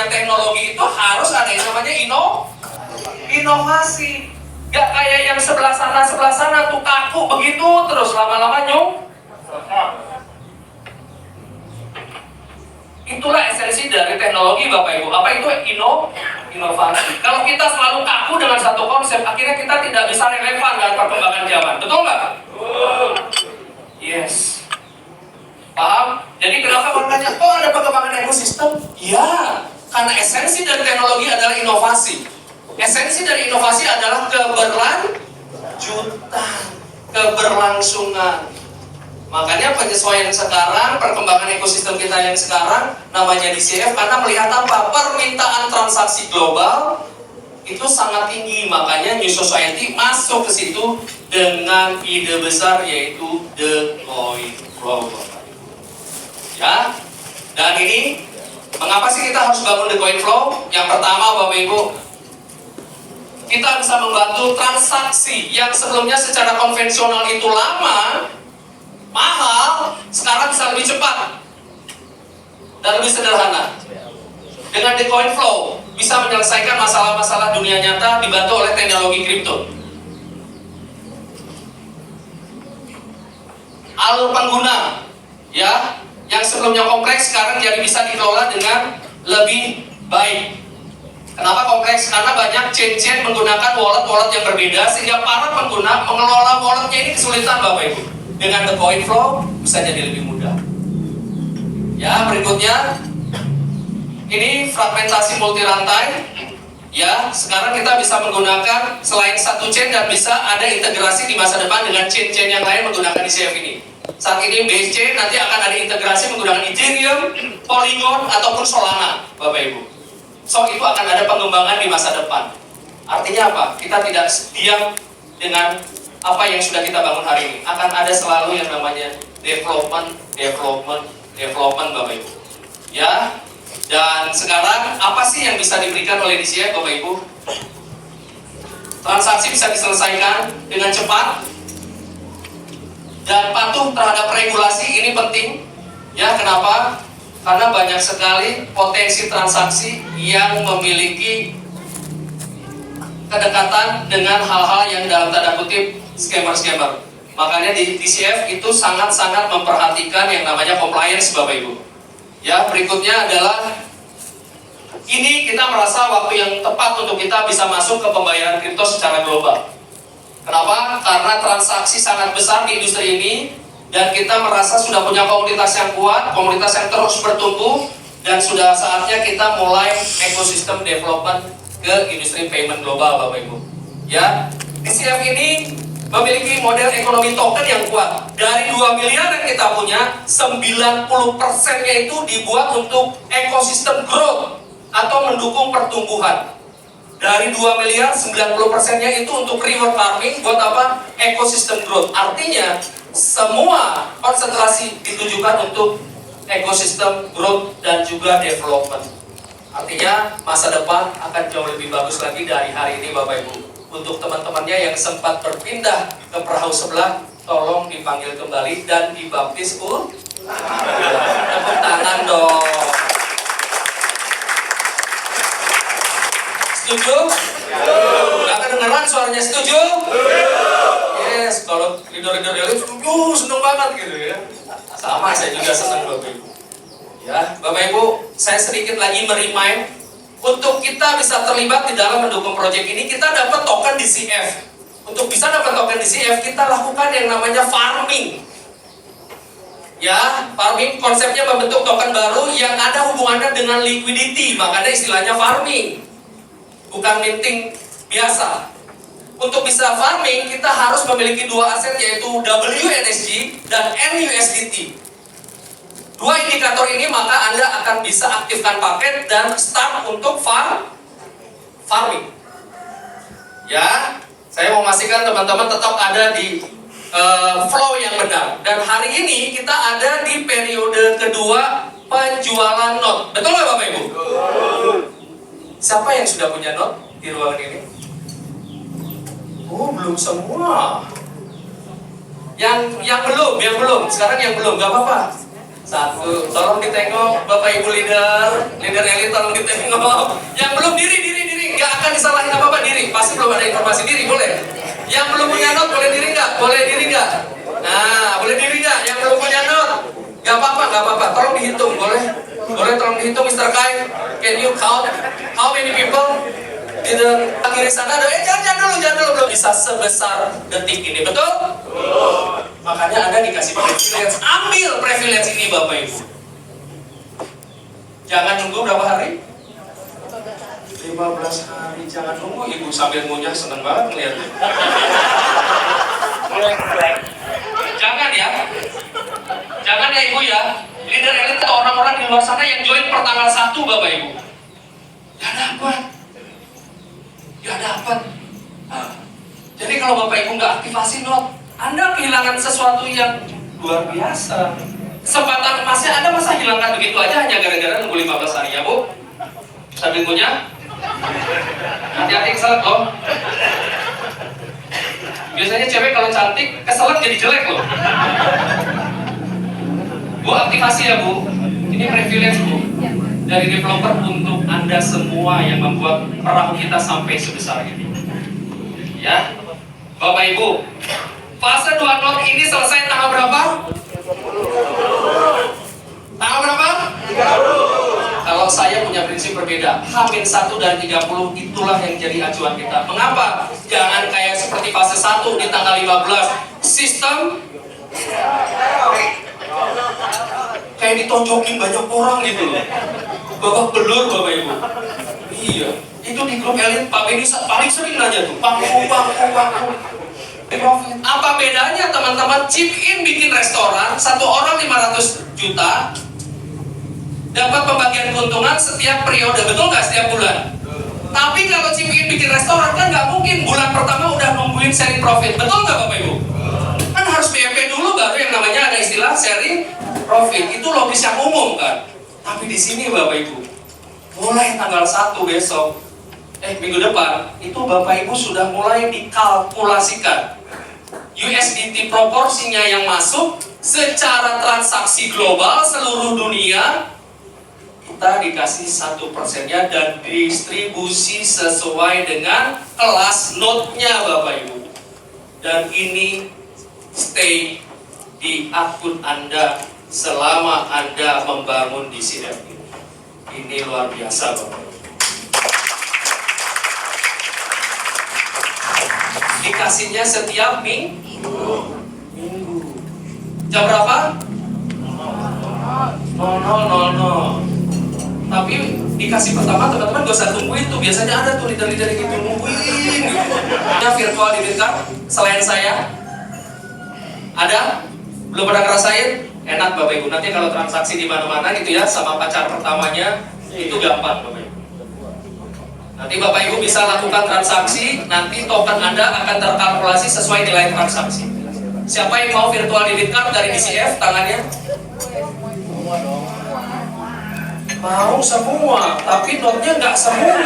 perkembangan teknologi itu harus ada yang namanya inovasi. Gak kayak yang sebelah sana tuh kaku begitu terus lama-lama Itulah esensi dari teknologi Bapak Ibu. Apa itu inovasi? Kalau kita selalu kaku dengan satu konsep, akhirnya kita tidak bisa relevan dengan perkembangan zaman. Betul nggak? Yes. Paham? Jadi kenapa orang nanya, kok ada perkembangan ekosistem? Ya, karena esensi dari teknologi adalah inovasi. Esensi dari inovasi adalah keberlangsungan. Makanya penyesuaian sekarang, perkembangan ekosistem kita yang sekarang namanya DCF karena melihat apa? Permintaan transaksi global itu sangat tinggi. Makanya New Society masuk ke situ dengan ide besar yaitu The Coin Flow. Ya, dan ini mengapa sih kita harus bangun The Coin Flow? Yang pertama Bapak Ibu, kita bisa membantu transaksi yang sebelumnya secara konvensional itu lama, mahal, sekarang bisa lebih cepat dan lebih sederhana. Dengan The Coin Flow bisa menyelesaikan masalah-masalah dunia nyata dibantu oleh teknologi kripto. Alur pengguna, ya, yang sebelumnya kompleks sekarang jadi bisa dikelola dengan lebih baik. Kenapa kompleks? Karena banyak chain-chain menggunakan wallet-wallet yang berbeda sehingga para pengguna mengelola walletnya ini kesulitan Bapak Ibu. Dengan The Coin Flow bisa jadi lebih mudah. Ya, berikutnya ini fragmentasi multi rantai. Ya, sekarang kita bisa menggunakan selain satu chain dan bisa ada integrasi di masa depan dengan chain-chain yang lain menggunakan DCF ini. Saat ini base chain nanti akan ada integrasi menggunakan Ethereum, Polygon ataupun Solana, Bapak Ibu. So itu akan ada pengembangan di masa depan. Artinya apa? Kita tidak diam dengan apa yang sudah kita bangun hari ini. Akan ada selalu yang namanya development Bapak Ibu. Ya. Dan sekarang apa sih yang bisa diberikan oleh DCF Bapak Ibu? Transaksi bisa diselesaikan dengan cepat dan patuh terhadap regulasi. Ini penting. Ya, kenapa? Karena banyak sekali potensi transaksi yang memiliki kedekatan dengan hal-hal yang dalam tanda kutip scammer-scammer. Makanya di DCF itu sangat-sangat memperhatikan yang namanya compliance Bapak Ibu. Ya, berikutnya adalah ini kita merasa waktu yang tepat untuk kita bisa masuk ke pembayaran kripto secara global. Kenapa? Karena transaksi sangat besar di industri ini dan kita merasa sudah punya komunitas yang kuat, komunitas yang terus bertumbuh dan sudah saatnya kita mulai ekosistem development ke industri payment global Bapak Ibu. Ya, DCF ini memiliki model ekonomi token yang kuat. Dari 2 miliar yang kita punya, 90%-nya itu dibuat untuk ekosistem growth atau mendukung pertumbuhan. Dari 2 miliar, 90%-nya itu untuk reward farming, buat apa? Ekosistem growth. Artinya, semua konsentrasi ditujukan untuk ekosistem growth dan juga development. Artinya, masa depan akan jauh lebih bagus lagi dari hari ini Bapak Ibu. Untuk teman-temannya yang sempat berpindah ke perahu sebelah, tolong dipanggil kembali dan dibaptis tepuk tangan dong. Setuju? Gak kedengeran suaranya setuju? Yes, kalau leader-leader yang lain seneng banget gitu ya. Sama, saya juga seneng Bapak Ibu. Ya, Bapak Ibu, saya sedikit lagi merimain untuk kita bisa terlibat di dalam mendukung proyek ini, kita dapat token DCF. Untuk bisa dapat token DCF, kita lakukan yang namanya farming. Ya, farming konsepnya membentuk token baru yang ada hubungannya dengan liquidity, makanya istilahnya farming. Bukan minting biasa. Untuk bisa farming, kita harus memiliki 2 aset yaitu WNSG dan MUSDT. 2 indikator ini maka Anda akan bisa aktifkan paket dan start untuk farming. Ya, saya mau memastikan teman-teman tetap ada di flow yang benar. Dan hari ini kita ada di periode kedua penjualan note. Betul nggak Bapak Ibu? Siapa yang sudah punya note di ruangan ini? Oh, belum semua. Yang belum. Sekarang yang belum, nggak apa-apa. Satu, tolong ditengok Bapak Ibu leader elit tolong ditengok. Yang belum diri, nggak akan disalahin apa-apa diri. Pasti belum ada informasi diri, boleh. Yang belum punya not boleh diri nggak? Boleh diri nggak? Nah, boleh diri nggak? Yang belum punya not, nggak apa-apa. Tolong dihitung, boleh tolong dihitung, Mr. Kai. Can you count how many people di kiri sana ada? Jangan dulu, belum bisa sebesar detik ini, betul? Makanya Anda dikasih privilege, ambil privilege ini Bapak Ibu. Jangan nunggu berapa hari? 15 hari, jangan nunggu. Ibu sambil ngunyah, seneng banget melihatnya. Jangan ya Ibu ya. Leader elit atau orang-orang di luar sana yang join per tanggal 1 Bapak Ibu. Gak dapat. Nah, jadi kalau Bapak Ibu nggak aktifasi not, Anda kehilangan sesuatu yang luar biasa. Kesempatan emasnya Anda masa hilangkan begitu aja hanya gara-gara nunggu 15 hari ya Bu? Sambil ngunyah. Hati-hati keselak loh. Biasanya cewek kalau cantik keselak jadi jelek loh. Bu, aktivasi ya Bu. Ini privilege Bu dari developer untuk Anda semua yang membuat perahu kita sampai sebesar ini. Ya, Bapak Ibu, fase 2 not ini selesai tanggal berapa? Tanggal berapa? 30. Kalau saya punya prinsip berbeda, H-1 dari 30 itulah yang jadi acuan kita. Mengapa? Jangan kayak seperti fase 1 di tanggal 15. Sistem kayak ditonjokin banyak orang gitu loh. Babak belur Bapak Ibu. Iya, itu di grup elit Pak Benny paling sering nanya tuh, bangku. Apa bedanya teman-teman chip in bikin restoran, satu orang 500 juta, dapat pembagian keuntungan setiap periode, betul nggak setiap bulan? Tapi kalau chip in bikin restoran kan nggak mungkin bulan pertama udah nungguin sharing profit, betul nggak Bapak Ibu? Kan harus BEP dulu baru yang namanya ada istilah sharing profit, itu logis yang umum kan. Tapi di sini Bapak Ibu, mulai tanggal 1 besok, minggu depan, itu Bapak Ibu sudah mulai dikalkulasikan USDT proporsinya yang masuk secara transaksi global seluruh dunia. Kita dikasih 1%-nya dan distribusi sesuai dengan kelas note-nya Bapak Ibu. Dan ini stay di akun Anda selama Anda membangun di sini. Ini luar biasa Bapak Ibu. Dikasihnya setiap minggu. Jam berapa? 00.00. Tapi dikasih pertama teman-teman gak usah tungguin tuh. Biasanya ada tuh leader-leader gitu nungguin gitu. Ada virtual debit card selain saya? Ada? Belum pernah ngerasain? Enak Bapak Ibu. Nanti kalau transaksi di mana-mana gitu ya sama pacar pertamanya itu gampang Bapak Ibu. Nanti Bapak Ibu bisa lakukan transaksi, nanti token Anda akan terkalkulasi sesuai nilai transaksi. Siapa yang mau virtual debit card dari DCF? Tangannya? Mau semua, tapi notnya nggak semua.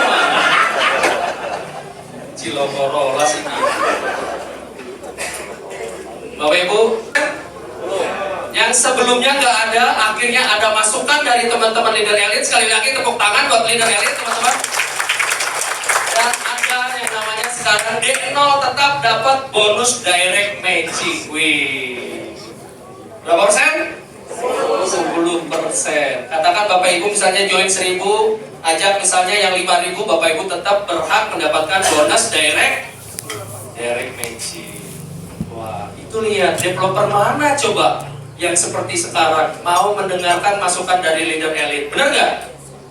Cilokorola sih. Bapak Ibu, yang sebelumnya nggak ada, akhirnya ada masukan dari teman-teman leader elit. Sekali lagi tepuk tangan buat leader elit teman-teman. Dan ada yang namanya sekarang D0 tetap dapat bonus direct matching. Wih, berapa persen? 10%. Katakan Bapak Ibu misalnya join 1000, ajak misalnya yang 5000, Bapak Ibu tetap berhak mendapatkan bonus direct matching. Wah, itu lihat developer mana coba yang seperti sekarang mau mendengarkan masukan dari leader elit, benar nggak?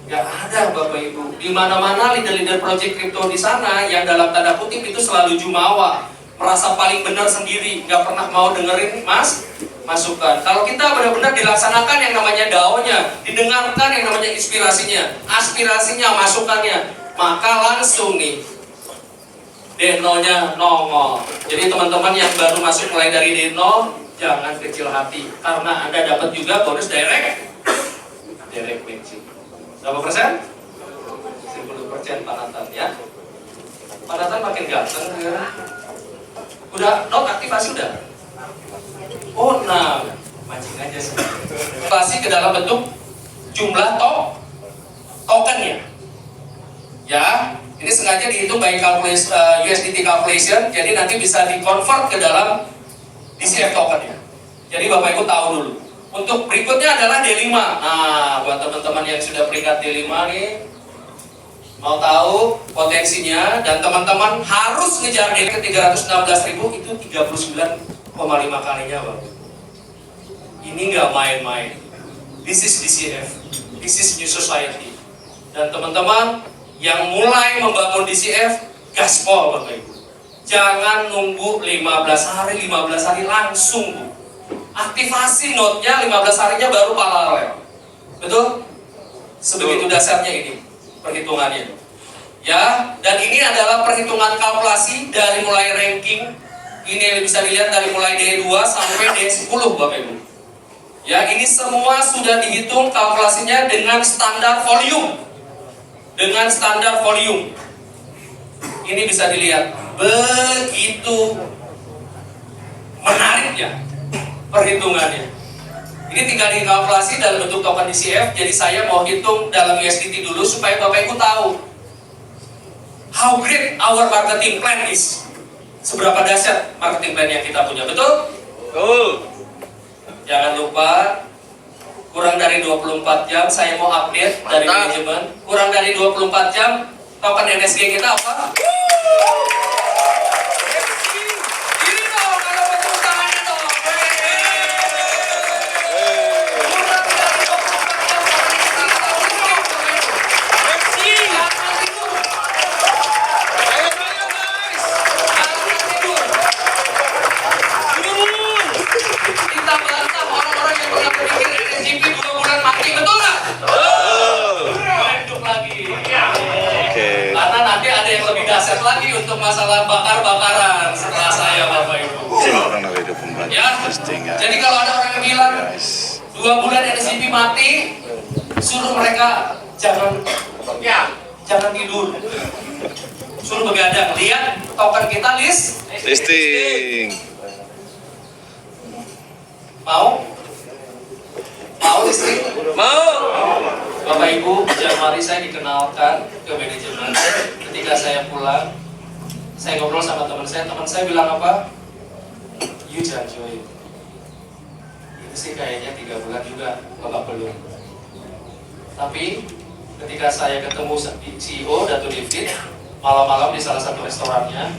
Nggak ada Bapak Ibu. Di mana-mana leader-leader project crypto di sana yang dalam tanda kutip itu selalu jumawa, merasa paling benar sendiri, nggak pernah mau dengerin masukan. Kalau kita benar-benar dilaksanakan yang namanya DAO-nya, didengarkan yang namanya inspirasinya, aspirasinya, masukannya, maka langsung nih D0-nya nongol. Jadi teman-teman yang baru masuk mulai dari D0, jangan kecil hati, karena Anda dapat juga bonus direct matching. Berapa persen? 10% Pak Nathan ya. Pak Nathan makin ganteng ya. Udah not aktivasi udah? Oh nah, mancing aja sih. Kalkulasi ke dalam bentuk jumlah tokennya. Ya, ini sengaja dihitung by USDT calculation, jadi nanti bisa di-convert ke dalam DCF tokennya. Jadi Bapak Ibu tahu dulu. Untuk berikutnya adalah D5. Nah, buat teman-teman yang sudah peringkat D5 nih, mau tahu potensinya, dan teman-teman harus ngejar D5 ke 316.000 itu 39,5 kalinya Bapak. Ini nggak main-main. This is DCF. This is New Society. Dan teman-teman yang mulai membangun DCF, gaspol Bapak Ibu. Jangan nunggu 15 hari langsung Bu. Aktivasi node-nya 15 harinya baru paralel. Betul? Sebegitu dasarnya ini perhitungannya. Ya, dan ini adalah perhitungan kalkulasi dari mulai ranking. Ini bisa dilihat dari mulai D2 sampai D10 Bapak Ibu. Ya, ini semua sudah dihitung kalkulasinya dengan standar volume. Dengan standar volume. Ini bisa dilihat begitu menariknya perhitungannya. Ini tinggal dikalkulasi dalam bentuk token DCF. Jadi saya mau hitung dalam USDT dulu supaya Bapak Ibu tahu how great our marketing plan is. Seberapa dahsyat marketing plan yang kita punya, betul? Betul. Jangan lupa kurang dari 24 jam saya mau update dari manajemen. Kurang dari 24 jam token NSG kita apa? Lagi untuk masalah bakar-bakaran setelah saya Bapak Ibu. Ya, jadi kalau ada orang yang bilang 2 bulan NSGP mati, suruh mereka jangan tidur, suruh begadang. Lihat token kita listing. Mau listing? Mau. Bapak Ibu, Januari saya dikenalkan ke manajemen. Ketika saya pulang, saya ngobrol sama teman saya bilang apa? You Janjoy. Itu sih kayaknya 3 bulan juga Bapak belum. Tapi ketika saya ketemu CEO Dato David malam-malam di salah satu restorannya,